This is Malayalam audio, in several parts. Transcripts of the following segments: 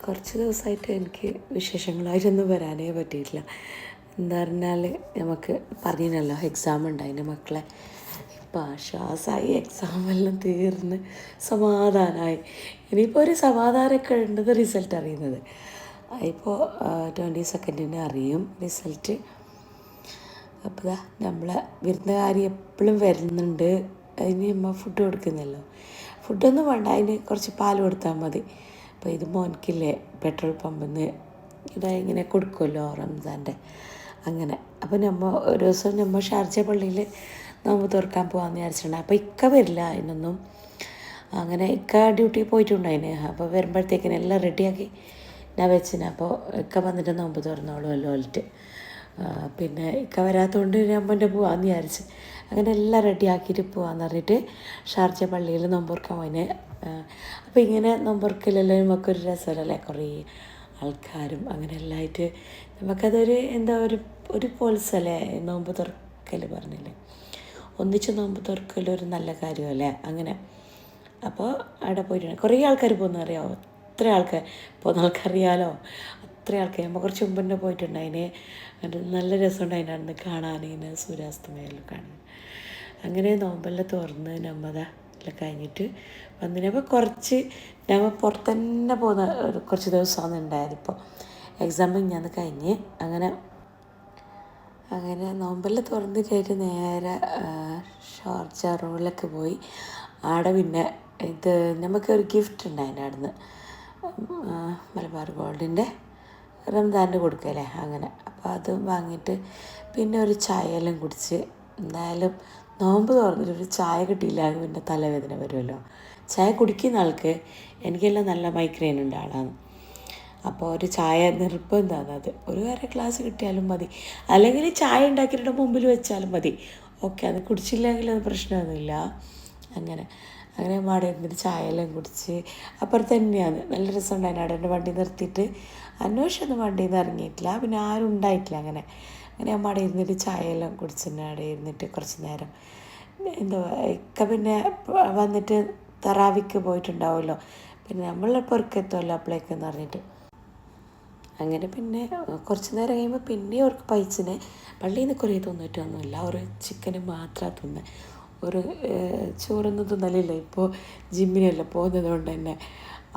കുറച്ച് ദിവസമായിട്ട് എനിക്ക് വിശേഷങ്ങളായിട്ടൊന്നും വരാനേ പറ്റിയിട്ടില്ല. എന്താ പറഞ്ഞാൽ നമുക്ക് പറഞ്ഞല്ലോ എക്സാം ഉണ്ടായിന് മക്കളെ. ഇപ്പം ആശ്വാസമായി, എക്സാമെല്ലാം തീർന്ന് സമാധാനമായി. ഇനിയിപ്പോൾ ഒരു സമാധാനമൊക്കെ ഉണ്ടത് റിസൾട്ട് അറിയുന്നത്. ഇപ്പോൾ 22 അറിയും റിസൾട്ട്. അപ്പോൾ നമ്മളെ വിരുന്നുകാരി എപ്പോഴും വരുന്നുണ്ട്. അതിന് നമ്മൾ ഫുഡ് കൊടുക്കുന്നല്ലോ. ഫുഡൊന്നും വേണ്ട, അതിന് കുറച്ച് പാൽ കൊടുത്താൽ മതി. അപ്പോൾ ഇത് മോനിക്കില്ലേ പെട്രോൾ പമ്പിൽ നിന്ന് ഇങ്ങനെ കൊടുക്കുമല്ലോ റംസാൻ്റെ അങ്ങനെ. അപ്പോൾ നമ്മൾ ഒരു ദിവസം നമ്മൾ ഷാർജ പള്ളിയിൽ നോമ്പ് തുറക്കാൻ പോകാമെന്ന് വിചാരിച്ചിട്ടുണ്ട്. അപ്പോൾ ഇക്ക വരില്ല അതിനൊന്നും. അങ്ങനെ ഇക്ക ഡ്യൂട്ടി പോയിട്ടുണ്ടായിന്. അപ്പോൾ വരുമ്പോഴത്തേക്കിന് എല്ലാം റെഡിയാക്കി ഞാൻ വെച്ചിന്. അപ്പോൾ ഇക്ക വന്നിട്ട് നോമ്പ് തുറന്നോളുമല്ലോ വന്നിട്ട്. പിന്നെ ഇക്ക വരാത്തതുകൊണ്ട് അമ്മൻ്റെ പോവാമെന്ന് വിചാരിച്ച് അങ്ങനെ എല്ലാം റെഡിയാക്കിയിട്ട് പോകാമെന്ന് പറഞ്ഞിട്ട് ഷാർജ പള്ളിയിൽ നോമ്പുറക്കാൻ പോയിന്. അപ്പോൾ ഇങ്ങനെ നോമ്പുറക്കലെല്ലാം നമുക്കൊരു രസമല്ലേ, കുറേ ആൾക്കാരും അങ്ങനെ എല്ലാം ആയിട്ട് നമുക്കതൊരു എന്താ ഒരു പോൾസല്ലേ നോമ്പ് തുറക്കൽ പറഞ്ഞില്ലേ. ഒന്നിച്ച് നോമ്പ് തുറക്കൽ ഒരു നല്ല കാര്യമല്ലേ അങ്ങനെ. അപ്പോൾ അവിടെ പോയിട്ടുണ്ട്. കുറേ ആൾക്കാർ പോകുന്ന അറിയാമോ, എത്ര ആൾക്കാർ പോകുന്ന ആൾക്കറിയാലോ, അത്ര ആൾക്കാർ. നമ്മൾ കുറച്ച് മുമ്പ് തന്നെ പോയിട്ടുണ്ട്. അതിന് നല്ല രസമുണ്ട് അതിനകത്ത് കാണാൻ, ഇങ്ങനെ സൂര്യാസ്തമയെല്ലാം കാണാൻ. അങ്ങനെ നോമ്പെല്ലാം തുറന്ന് നമ്മതാ എല്ലാം കഴിഞ്ഞിട്ട് വന്നിനപ്പോൾ കുറച്ച് ഞങ്ങൾ പുറത്ത് തന്നെ പോകുന്ന കുറച്ച് ദിവസമാണ് ഉണ്ടായത്. ഇപ്പോൾ എക്സാം ഞാൻ കഴിഞ്ഞ് അങ്ങനെ നോമ്പെല്ലാം തുറന്ന് കഴിഞ്ഞിട്ട് നേരെ ഷാർജ റോഡിലൊക്കെ പോയി. ആടെ പിന്നെ ഇത് നമുക്കൊരു ഗിഫ്റ്റ് ഉണ്ടായിരുന്നു അവിടുന്ന്, മലബാർ ഗോൾഡിൻ്റെ റംസാൻ്റെ കൊടുക്കല്ലേ അങ്ങനെ. അപ്പോൾ അത് വാങ്ങിയിട്ട് പിന്നെ ഒരു ചായ എല്ലാം കുടിച്ച്. എന്തായാലും നോമ്പ് തുറന്നിട്ടൊരു ചായ കിട്ടിയില്ല പിന്നെ തലവേദന വരുമല്ലോ. ചായ കുടിക്കുന്ന ആൾക്ക്, എനിക്കെല്ലാം നല്ല മൈഗ്രെയിൻ ഉണ്ട് ആളാണ്. അപ്പോൾ ഒരു ചായ നിർബന്ധമാണ്. അത് ഒരു ഗ്ലാസ് കിട്ടിയാലും മതി, അല്ലെങ്കിൽ ചായ ഉണ്ടാക്കിയിട്ട് മുമ്പിൽ വെച്ചാലും മതി. ഓക്കെ, അത് കുടിച്ചില്ലെങ്കിൽ അത് പ്രശ്നമൊന്നുമില്ല. അങ്ങനെ മാടെ ഇരുന്നിട്ട് ചായ എല്ലാം കുടിച്ച് അപ്പുറത്ത് തന്നെയാണ്. നല്ല രസമുണ്ടായിരുന്നു. അവിടെ എൻ്റെ വണ്ടി നിർത്തിയിട്ട് അന്വേഷണമൊന്നും വണ്ടിയിൽ നിന്ന് ഇറങ്ങിയിട്ടില്ല, പിന്നെ ആരും ഉണ്ടായിട്ടില്ല. അങ്ങനെ അവിടെ ഇരുന്നിട്ട് ചായ എല്ലാം കുടിച്ചിട്ട് അവിടെ ഇരുന്നിട്ട് കുറച്ച് നേരം എന്താ ഇക്ക പിന്നെ വന്നിട്ട് തറാവിക്ക് പോയിട്ടുണ്ടാവുമല്ലോ. പിന്നെ നമ്മളിപ്പോൾ എത്തുമല്ലോ അപ്പോഴേക്കെന്ന് പറഞ്ഞിട്ട് അങ്ങനെ പിന്നെ കുറച്ച് നേരം കഴിയുമ്പോൾ പിന്നെ അവർക്ക് പൈച്ചിന് പള്ളിയിൽ നിന്ന് കുറേ തിന്നിട്ടൊന്നുമില്ല. ഒരു ചിക്കന് മാത്രമാണ് തിന്നത്. ഒരു ചോറൊന്നും തിന്നലില്ല. ഇപ്പോൾ ജിമ്മിനല്ല പോകുന്നത് കൊണ്ട് തന്നെ.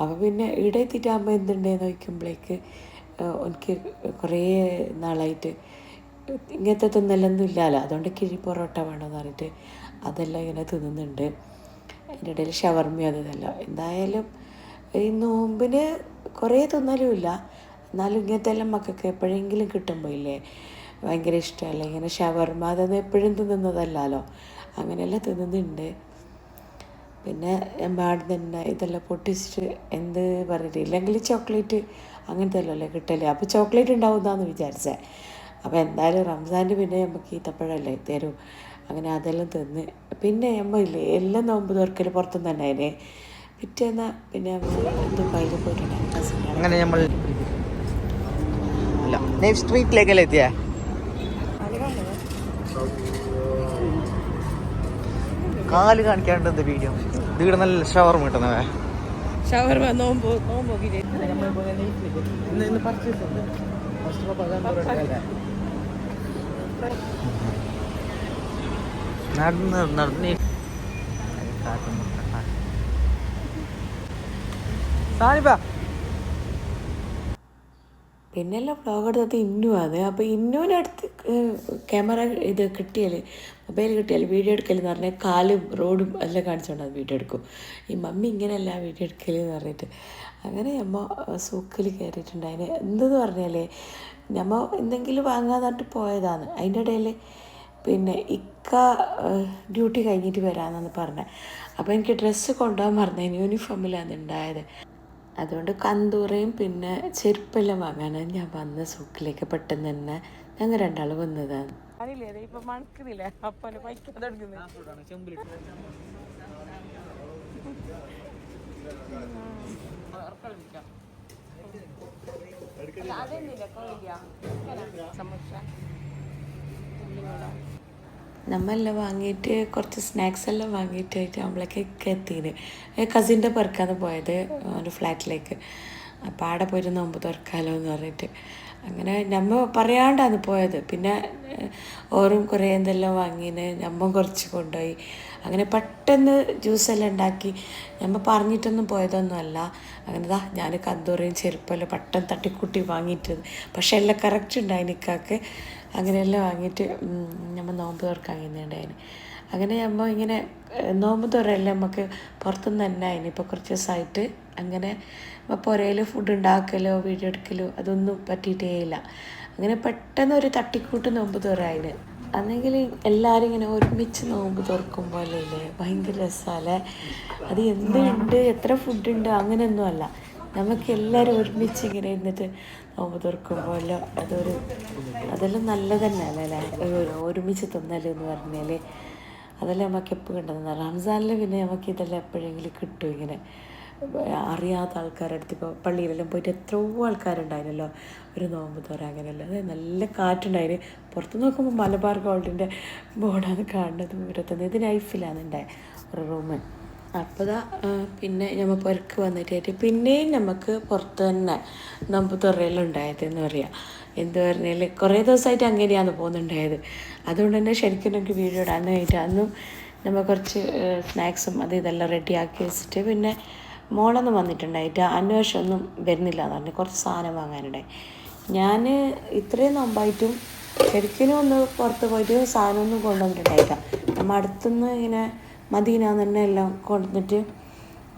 അപ്പോൾ പിന്നെ ഇവിടെ എത്തിയിട്ട് അമ്മ എന്തുണ്ടെന്ന് ചോദിക്കുമ്പോഴേക്ക് എനിക്ക് കുറേ നാളായിട്ട് ഇങ്ങനത്തെ തിന്നലൊന്നും ഇല്ലല്ലോ, അതുകൊണ്ട് കിഴി പൊറോട്ട വേണമെന്ന് പറഞ്ഞിട്ട് അതെല്ലാം ഇങ്ങനെ തിന്നുന്നുണ്ട്. അതിൻ്റെ ഇടയിൽ ഷവർമ്മ അതെല്ലാം. എന്തായാലും ഈ നോമ്പിന് കുറേ തിന്നലുമില്ല, എന്നാലും ഇങ്ങനത്തെ എല്ലാം മക്കൾക്ക് എപ്പോഴെങ്കിലും കിട്ടുമ്പോൾ ഇല്ലേ ഭയങ്കര ഇഷ്ടമല്ല. ഇങ്ങനെ ഷവർമ്മ അതൊന്നും എപ്പോഴും തിന്നുന്നതല്ലല്ലോ, അങ്ങനെയെല്ലാം തിന്നുന്നുണ്ട്. പിന്നെ എമ്പാട് തന്നെ ഇതെല്ലാം പൊട്ടിച്ചിട്ട് എന്ത് പറഞ്ഞിട്ട് ഇല്ലെങ്കിൽ ചോക്ലേറ്റ് അങ്ങനത്തെ അല്ലേ കിട്ടല്ലേ. അപ്പോൾ ചോക്ലേറ്റ് ഉണ്ടാവുന്നതാണെന്ന് വിചാരിച്ചേ. അപ്പോൾ എന്തായാലും റംസാൻ്റെ പിന്നെ നമുക്ക് ഈത്തപ്പഴമല്ലേ തരും. അങ്ങനെ അതെല്ലാം തിന്ന് പിന്നെ ഇല്ലേ എല്ലാം നോമ്പ് തുറക്കൽ പുറത്തുനിന്ന് തന്നെ അതിനെ പിറ്റേന്ന് പിന്നെ ദുബായിൽ പോയിട്ടുണ്ടായിരുന്നു. അങ്ങനെ നമ്മൾ സ്ട്രീറ്റിലേക്കല്ലേ എത്തിയേ? കാല് കാണിക്കാണ്ട് വീഡിയോ ഇവിടെ നല്ല ഷവർമ കിട്ടുന്നവേ. ഷവർമ നോമ്പ് നടന്ന് സാനിപ്പാ പിന്നെല്ലാം വ്ളോഗ് എടുത്തത് ഇന്നുവാണ്. അപ്പോൾ ഇന്നുവിനടുത്ത് ക്യാമറ ഇത് കിട്ടിയാൽ മൊബൈൽ കിട്ടിയാൽ വീഡിയോ എടുക്കലെന്ന് പറഞ്ഞാൽ കാലും റോഡും എല്ലാം കാണിച്ചുകൊണ്ടാണ് വീഡിയോ എടുക്കും. ഈ മമ്മി ഇങ്ങനെയല്ല വീഡിയോ എടുക്കലെന്ന് പറഞ്ഞിട്ട് അങ്ങനെ നമ്മൾ സൂക്കിൽ കയറിയിട്ടുണ്ട്. അതിന് എന്തെന്ന് പറഞ്ഞാൽ നമ്മൾ എന്തെങ്കിലും വാങ്ങാന്നിട്ട് പോയതാണ്. അതിൻ്റെ ഇടയിൽ പിന്നെ ഇക്ക ഡ്യൂട്ടി കഴിഞ്ഞിട്ട് വരാമെന്നാണ് പറഞ്ഞത്. അപ്പോൾ എനിക്ക് ഡ്രസ്സ് കൊണ്ടുപോകാൻ പറഞ്ഞത് യൂണിഫോമിലാണ് ഉണ്ടായത്. അതുകൊണ്ട് കന്തൂറയും പിന്നെ ചെരുപ്പെല്ലാം വാങ്ങാനാണ് ഞാൻ വന്ന സൂക്കിലേക്ക്. പെട്ടെന്ന് തന്നെ ഞങ്ങൾ രണ്ടാൾ വന്നതാണ്. നമ്മളെല്ലാം വാങ്ങിയിട്ട് കുറച്ച് സ്നാക്സ് എല്ലാം വാങ്ങിയിട്ടായിട്ട് നമ്മളൊക്കെ എത്തിയത്. കസിൻ്റെ പെറുക്കാന്ന് പോയത് ഒരു ഫ്ലാറ്റിലേക്ക്. അപ്പോൾ ആടെ പോയിട്ട് നോമ്പ് തുറക്കാലോ എന്ന് പറഞ്ഞിട്ട് അങ്ങനെ നമ്മ പറയാണ്ടാണ് പോയത്. പിന്നെ ഓറും കുറേ എന്തെല്ലാം വാങ്ങിന്, നമ്മ കുറച്ച് കൊണ്ടുപോയി. അങ്ങനെ പെട്ടെന്ന് ജ്യൂസെല്ലാം ഉണ്ടാക്കി. നമ്മൾ പറഞ്ഞിട്ടൊന്നും പോയതൊന്നുമല്ല. അങ്ങനെ ഞാൻ കന്തൂറയും ചെരുപ്പെല്ലാം പെട്ടെന്ന് തട്ടിക്കൂട്ടി വാങ്ങിയിട്ട്, പക്ഷെ എല്ലാം കറക്റ്റ് ഉണ്ടായി നിൽക്കാക്ക്. അങ്ങനെയെല്ലാം വാങ്ങിയിട്ട് നമ്മൾ നോമ്പ് തുറക്കാൻ കഴിയുന്നുണ്ടായിന്. അങ്ങനെ നമ്മൾ ഇങ്ങനെ നോമ്പ് തുറയെല്ലാം നമുക്ക് പുറത്തുനിന്ന് തന്നെ ആയിന് ഇപ്പോൾ കുറച്ച് ദിവസമായിട്ട്. അങ്ങനെ പുരയിൽ ഫുഡ് ഉണ്ടാക്കലോ വീഡിയോ എടുക്കലോ അതൊന്നും പറ്റിയിട്ടേ ഇല്ല. അങ്ങനെ പെട്ടെന്ന് ഒരു തട്ടിക്കൂട്ട് നോമ്പ് തുറയായിന്. അന്നെങ്കിൽ എല്ലാവരും ഇങ്ങനെ ഒരുമിച്ച് നോമ്പ് തുറക്കുമ്പോൾ ഇല്ലേ ഭയങ്കര രസമല്ലേ. അത് എന്തുണ്ട് എത്ര ഫുഡുണ്ട് അങ്ങനെയൊന്നും അല്ല, നമുക്ക് എല്ലാവരും ഒരുമിച്ച് ഇങ്ങനെ ഇരുന്നിട്ട് നോമ്പ് തുറക്കുമ്പോഴല്ലോ അതെല്ലാം നല്ലത് തന്നെയല്ലേ അല്ലേ, ഒരുമിച്ച് തിന്നൽ എന്ന് പറഞ്ഞാൽ. അതെല്ലാം നമുക്ക് എപ്പോൾ കിട്ടുന്നത്. റംസാനിൽ പിന്നെ നമുക്ക് ഇതെല്ലാം എപ്പോഴെങ്കിലും കിട്ടും. ഇങ്ങനെ അറിയാത്ത ആൾക്കാരുടെ അടുത്ത് ഇപ്പോൾ പള്ളിയിലെല്ലാം പോയിട്ട് എത്രയോ ആൾക്കാരുണ്ടായിരുന്നല്ലോ ഒരു നോമ്പ് തുറ. അങ്ങനെയല്ല, അത് നല്ല കാറ്റുണ്ടായിന്. പുറത്ത് നോക്കുമ്പോൾ മലബാർ ഗോൾഡിൻ്റെ ബോർഡാണ് കാണുന്നത് ദൂരത്തുനിന്ന്. ഇത് നൈഫിലാണ് ഉണ്ടായ ഒരു റൂമ്. അപ്പോൾ പിന്നെ നമ്മൾ പുരക്ക് വന്നിട്ടായിട്ട് പിന്നെയും നമുക്ക് പുറത്ത് തന്നെ നോമ്പ് തുറയെല്ലാം ഉണ്ടായതെന്ന് പറയാം. എന്ത് പറഞ്ഞാൽ കുറേ ദിവസമായിട്ട് അങ്ങനെയാണ് പോകുന്നുണ്ടായത്. അതുകൊണ്ട് തന്നെ ശരിക്കും എനിക്ക് വീഡിയോ ഇടാനായിട്ട് അന്നും നമ്മൾ കുറച്ച് സ്നാക്സും അത് ഇതെല്ലാം റെഡിയാക്കി വെച്ചിട്ട് പിന്നെ മോളൊന്നും വന്നിട്ടുണ്ടായിട്ട് അന്വേഷണമൊന്നും വരുന്നില്ല എന്ന് പറഞ്ഞ് കുറച്ച് സാധനം വാങ്ങാനുണ്ടായി. ഞാൻ ഇത്രയും നോമ്പായിട്ടും ശരിക്കും ഒന്ന് പുറത്ത് പോയിട്ട് സാധനമൊന്നും കൊണ്ടുവന്നിട്ടുണ്ടായില്ല. നമ്മൾ അടുത്തുനിന്ന് ഇങ്ങനെ മദീന തന്നെ എല്ലാം കൊണ്ടുവന്നിട്ട്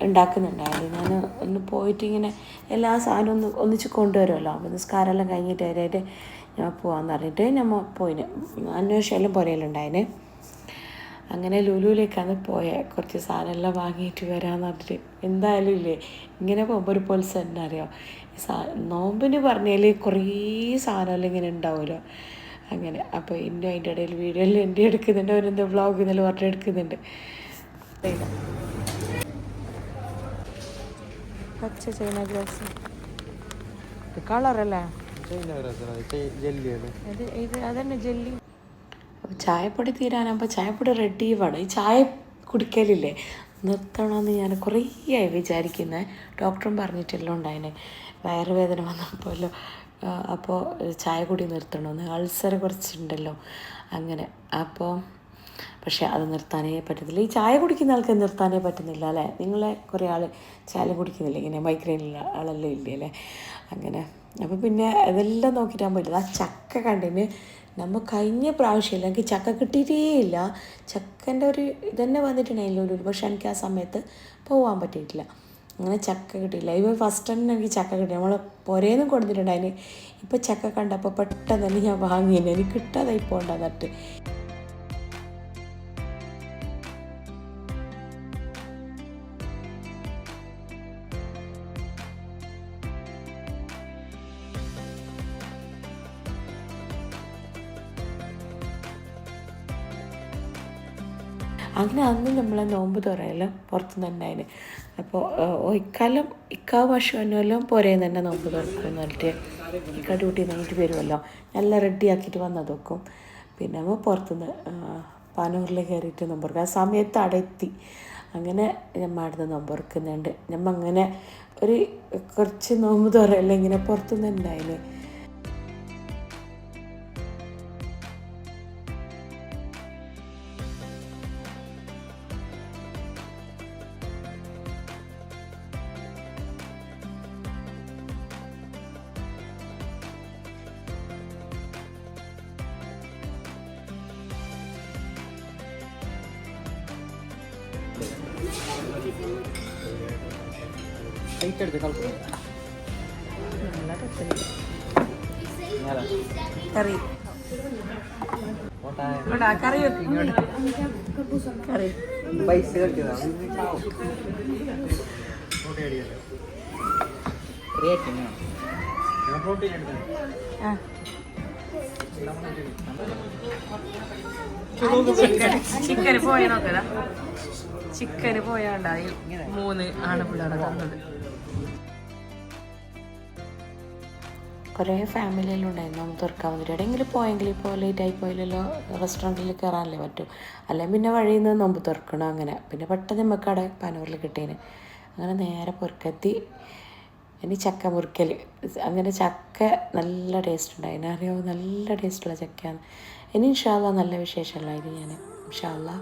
ഉണ്ടാക്കുന്നുണ്ടായിരുന്നു. ഞാൻ ഒന്ന് പോയിട്ട് ഇങ്ങനെ എല്ലാ സാധനവും ഒന്നിച്ച് കൊണ്ടുവരുമല്ലോ. അപ്പോൾ നിസ്കാരമെല്ലാം കഴിഞ്ഞിട്ട് വരെയായിട്ട് ഞാൻ പോകാമെന്ന് പറഞ്ഞിട്ട് നമ്മൾ പോയിന്. അന്വേഷണം പുരയിലുണ്ടായിന്. അങ്ങനെ ലുലുവിലേക്കാണ് പോയത്. കുറച്ച് സാധനമെല്ലാം വാങ്ങിയിട്ട് വരാമെന്ന് പറഞ്ഞിട്ട്. എന്തായാലും ഇല്ലേ ഇങ്ങനെ പോകുമ്പോൾ ഒരു പൊലിസ തന്നെ അറിയാം. നോമ്പിന് പറഞ്ഞാൽ കുറേ സാധനമെല്ലാം ഇങ്ങനെ ഉണ്ടാവുമല്ലോ. അങ്ങനെ അപ്പോൾ ഇന്നും അതിൻ്റെ ഇടയിൽ വീഡിയോ എല്ലാം എൻ്റെ എടുക്കുന്നുണ്ട്, അവരെന്താ വ്ളോഗ് ഇന്നെല്ലാം പറഞ്ഞ് എടുക്കുന്നുണ്ട്. പച്ച ചൈന ഗ്രാസ് കളറല്ലേ ഇത് അതന്നെ ജെല്ലി. അപ്പോൾ ചായപ്പൊടി തീരാനാകുമ്പോൾ ചായപ്പൊടി റെഡി വേണം. ഈ ചായ കുടിക്കലില്ലേ നിർത്തണമെന്ന് ഞാൻ കുറേ ആയി വിചാരിക്കുന്നത്. ഡോക്ടറും പറഞ്ഞിട്ടെല്ലാം ഉണ്ടായിന് വയറുവേദന വന്നപ്പോഴല്ലോ. അപ്പോൾ ചായ കുടി നിർത്തണമെന്ന്, അൾസർ കുറച്ചുണ്ടല്ലോ അങ്ങനെ. അപ്പോൾ പക്ഷേ അത് നിർത്താനേ പറ്റത്തില്ല. ഈ ചായ കുടിക്കുന്ന ആൾക്ക് നിർത്താനേ പറ്റുന്നില്ല അല്ലേ. നിങ്ങളെ കുറേ ആൾ ചായ കുടിക്കുന്നില്ല, ഇങ്ങനെ മൈഗ്രെയിനുള്ള ആളെല്ലാം ഇല്ലേ അല്ലേ. അങ്ങനെ അപ്പോൾ പിന്നെ അതെല്ലാം നോക്കിയിട്ടാൻ പറ്റില്ല. ആ ചക്ക കണ്ടിന് നമ്മൾ കഴിഞ്ഞ പ്രാവശ്യമില്ല എനിക്ക് ചക്ക കിട്ടിയിട്ടേ ഇല്ല. ചക്കൻ്റെ ഒരു ഇതന്നെ വന്നിട്ടുണ്ടായില്ല, പക്ഷേ എനിക്ക് ആ സമയത്ത് പോകാൻ പറ്റിയിട്ടില്ല. അങ്ങനെ ചക്ക കിട്ടിയില്ല. ഇപ്പോൾ ഫസ്റ്റ് തന്നെ എനിക്ക് ചക്ക കിട്ടി. നമ്മൾ പുരേന്നും കൊടുത്തിട്ടുണ്ടായിന്. ഇപ്പോൾ ചക്ക കണ്ടപ്പോൾ പെട്ടെന്ന് തന്നെ ഞാൻ വാങ്ങിയില്ല, എനിക്ക് കിട്ടാതായി പോകണ്ട നട്ട്. അങ്ങനെ അന്ന് നമ്മളെ നോമ്പ് തുറയെല്ലാം പുറത്തുനിന്ന് തന്നെ അതിന്. അപ്പോൾ ഇക്കാലം ഇക്കാവ് പശുവിനെല്ലാം പുരയിൽ തന്നെ നോമ്പ് തുറക്കും എന്ന് പറഞ്ഞിട്ട് ഇക്ക ഡ്യൂട്ടി കഴിഞ്ഞിട്ട് വരുമല്ലോ, നല്ല റെഡി ആക്കിയിട്ട് വന്നത് വെക്കും. പിന്നെ നമ്മൾ പുറത്തുനിന്ന് പാനൂരിൽ കയറിയിട്ട് നോമ്പ് തുറക്കും. ആ സമയത്ത് അവിടെ എത്തി. അങ്ങനെ നമ്മൾ അവിടുന്ന് നോമ്പ് തുറക്കുന്നുണ്ട്. നമ്മൾ അങ്ങനെ ഒരു കുറച്ച് നോമ്പ് തുറയെല്ലാം ഇങ്ങനെ പുറത്തുനിന്ന് ഉണ്ടായിന്. കറി കറി വെക്കും കറി ചിക്കന് പോയ നോക്കല. ചിക്കന് പോയാണ്ടായി 3 ആണപ്പിള്ളാണ് തന്നത്. കുറേ ഫാമിലിയെല്ലാം ഉണ്ടായിരുന്നു നമ്മൾ തുറക്കാൻ വന്നിട്ട്. എവിടെയെങ്കിലും പോയെങ്കിൽ ഇപ്പോൾ ലേറ്റായി പോയില്ലല്ലോ, റെസ്റ്റോറൻറ്റിൽ കയറാനല്ലേ പറ്റൂ. അല്ലെങ്കിൽ പിന്നെ വഴിയിൽ നിന്ന് നോമ്പ് തുറക്കണം. അങ്ങനെ പിന്നെ പെട്ടെന്ന് നമുക്ക് അവിടെ പാനൂരിൽ കിട്ടീന്. അങ്ങനെ നേരെ പുറക്കെത്തി. ഇനി ചക്ക മുറിക്കൽ. അങ്ങനെ ചക്ക നല്ല ടേസ്റ്റ് ഉണ്ടായിരുന്നു, അറിയാമോ? നല്ല ടേസ്റ്റുള്ള ചക്കയാണ്. ഇനി ഇൻഷാ അല്ലാ നല്ല വിശേഷമുള്ളതായിരുന്നു ഞാൻ ഇൻഷാ അല്ലാ.